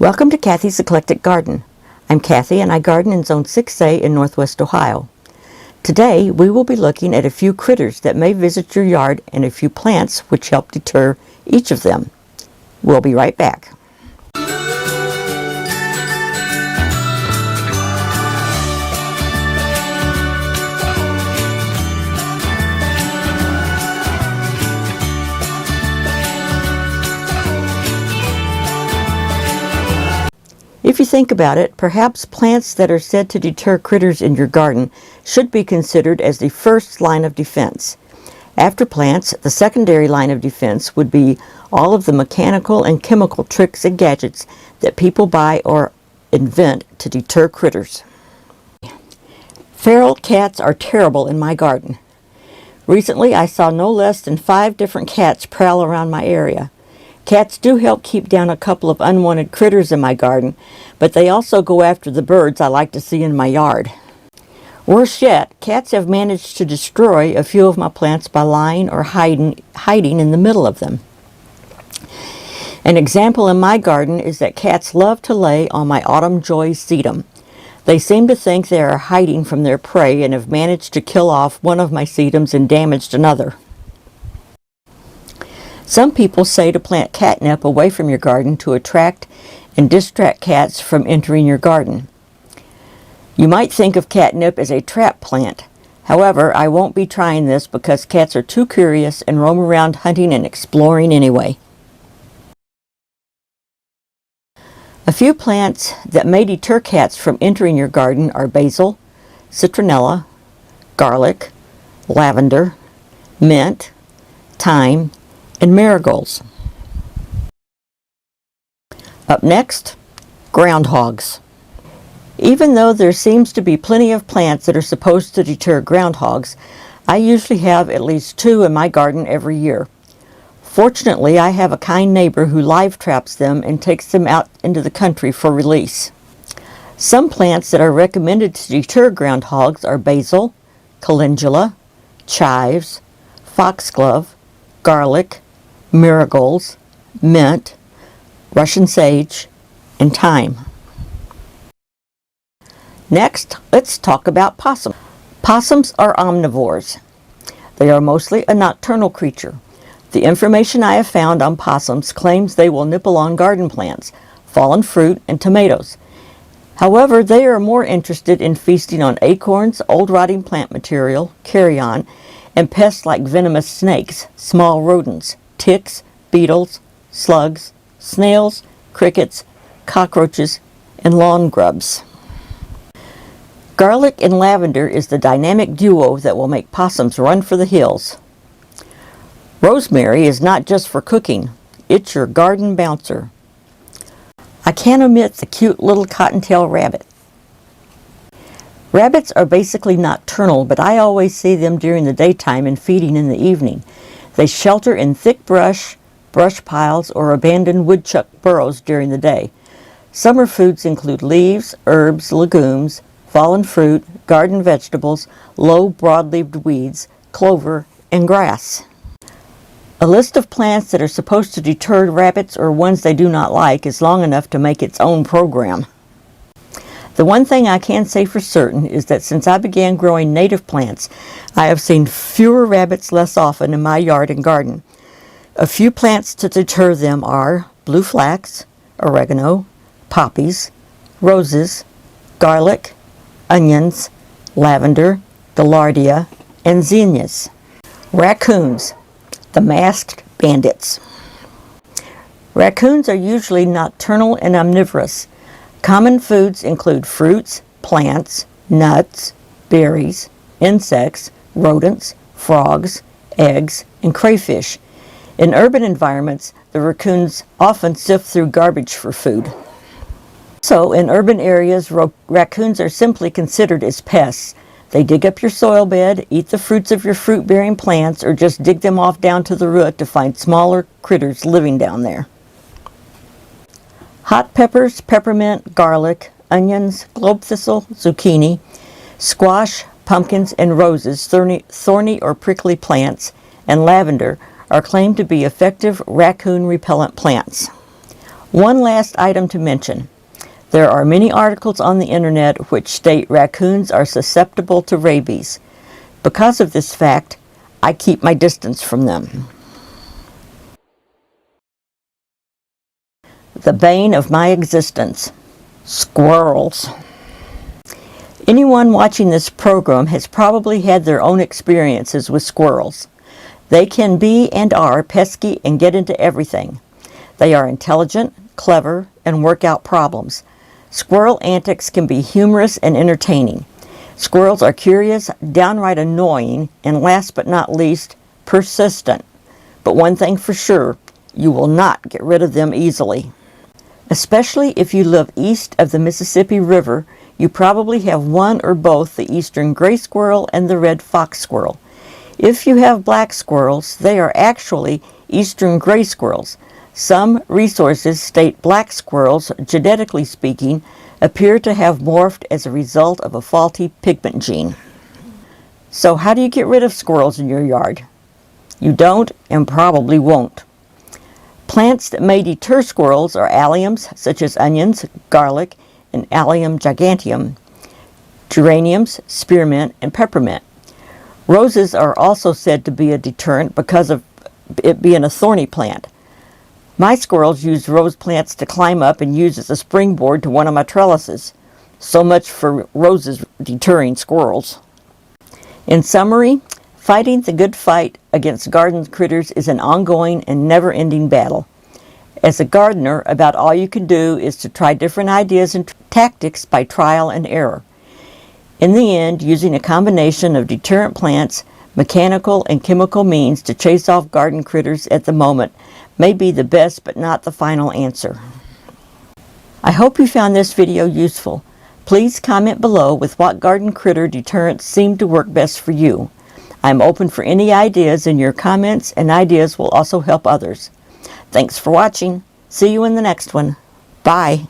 Welcome to Kathy's Eclectic Garden. I'm Kathy and I garden in Zone 6A in Northwest Ohio. Today we will be looking at a few critters that may visit your yard and a few plants which help deter each of them. We'll be right back. If you think about it, perhaps plants that are said to deter critters in your garden should be considered as the first line of defense. After plants, the secondary line of defense would be all of the mechanical and chemical tricks and gadgets that people buy or invent to deter critters. Feral cats are terrible in my garden. Recently, I saw no less than 5 different cats prowl around my area. Cats do help keep down a couple of unwanted critters in my garden, but they also go after the birds I like to see in my yard. Worse yet, cats have managed to destroy a few of my plants by lying or hiding in the middle of them. An example in my garden is that cats love to lay on my autumn joy sedum. They seem to think they are hiding from their prey and have managed to kill off one of my sedums and damaged another. Some people say to plant catnip away from your garden to attract and distract cats from entering your garden. You might think of catnip as a trap plant. However, I won't be trying this because cats are too curious and roam around hunting and exploring anyway. A few plants that may deter cats from entering your garden are basil, citronella, garlic, lavender, mint, thyme, and marigolds. Up next, groundhogs. Even though there seems to be plenty of plants that are supposed to deter groundhogs, I usually have at least 2 in my garden every year. Fortunately, I have a kind neighbor who live traps them and takes them out into the country for release. Some plants that are recommended to deter groundhogs are basil, calendula, chives, foxglove, garlic, marigolds, mint, Russian sage, and thyme. Next, let's talk about possums. Possums are omnivores. They are mostly a nocturnal creature. The information I have found on possums claims they will nibble on garden plants, fallen fruit, and tomatoes. However, they are more interested in feasting on acorns, old rotting plant material, carrion, and pests like venomous snakes, small rodents, ticks, beetles, slugs, snails, crickets, cockroaches, and lawn grubs. Garlic and lavender is the dynamic duo that will make possums run for the hills. Rosemary is not just for cooking, it's your garden bouncer. I can't omit the cute little cottontail rabbit. Rabbits are basically nocturnal, but I always see them during the daytime and feeding in the evening. They shelter in thick brush piles, or abandoned woodchuck burrows during the day. Summer foods include leaves, herbs, legumes, fallen fruit, garden vegetables, low broad-leaved weeds, clover, and grass. A list of plants that are supposed to deter rabbits or ones they do not like is long enough to make its own program. The one thing I can say for certain is that since I began growing native plants, I have seen fewer rabbits less often in my yard and garden. A few plants to deter them are blue flax, oregano, poppies, roses, garlic, onions, lavender, gaillardia, and zinnias. Raccoons, the masked bandits. Raccoons are usually nocturnal and omnivorous. Common foods include fruits, plants, nuts, berries, insects, rodents, frogs, eggs, and crayfish. In urban environments, the raccoons often sift through garbage for food. So, in urban areas, raccoons are simply considered as pests. They dig up your soil bed, eat the fruits of your fruit-bearing plants, or just dig them off down to the root to find smaller critters living down there. Hot peppers, peppermint, garlic, onions, globe thistle, zucchini, squash, pumpkins, and roses, thorny or prickly plants, and lavender are claimed to be effective raccoon repellent plants. One last item to mention. There are many articles on the internet which state raccoons are susceptible to rabies. Because of this fact, I keep my distance from them. The bane of my existence. Squirrels. Anyone watching this program has probably had their own experiences with squirrels. They can be and are pesky and get into everything. They are intelligent, clever, and work out problems. Squirrel antics can be humorous and entertaining. Squirrels are curious, downright annoying, and last but not least, persistent. But one thing for sure, you will not get rid of them easily. Especially if you live east of the Mississippi River, you probably have one or both the eastern gray squirrel and the red fox squirrel. If you have black squirrels, they are actually eastern gray squirrels. Some resources state black squirrels, genetically speaking, appear to have morphed as a result of a faulty pigment gene. So how do you get rid of squirrels in your yard? You don't and probably won't. Plants that may deter squirrels are alliums such as onions, garlic, and Allium giganteum, geraniums, spearmint, and peppermint. Roses are also said to be a deterrent because of it being a thorny plant. My squirrels use rose plants to climb up and use as a springboard to one of my trellises. So much for roses deterring squirrels. In summary, fighting the good fight against garden critters is an ongoing and never-ending battle. As a gardener, about all you can do is to try different ideas and tactics by trial and error. In the end, using a combination of deterrent plants, mechanical and chemical means to chase off garden critters at the moment may be the best but not the final answer. I hope you found this video useful. Please comment below with what garden critter deterrents seem to work best for you. I'm open for any ideas, and your comments and ideas will also help others. Thanks for watching. See you in the next one. Bye.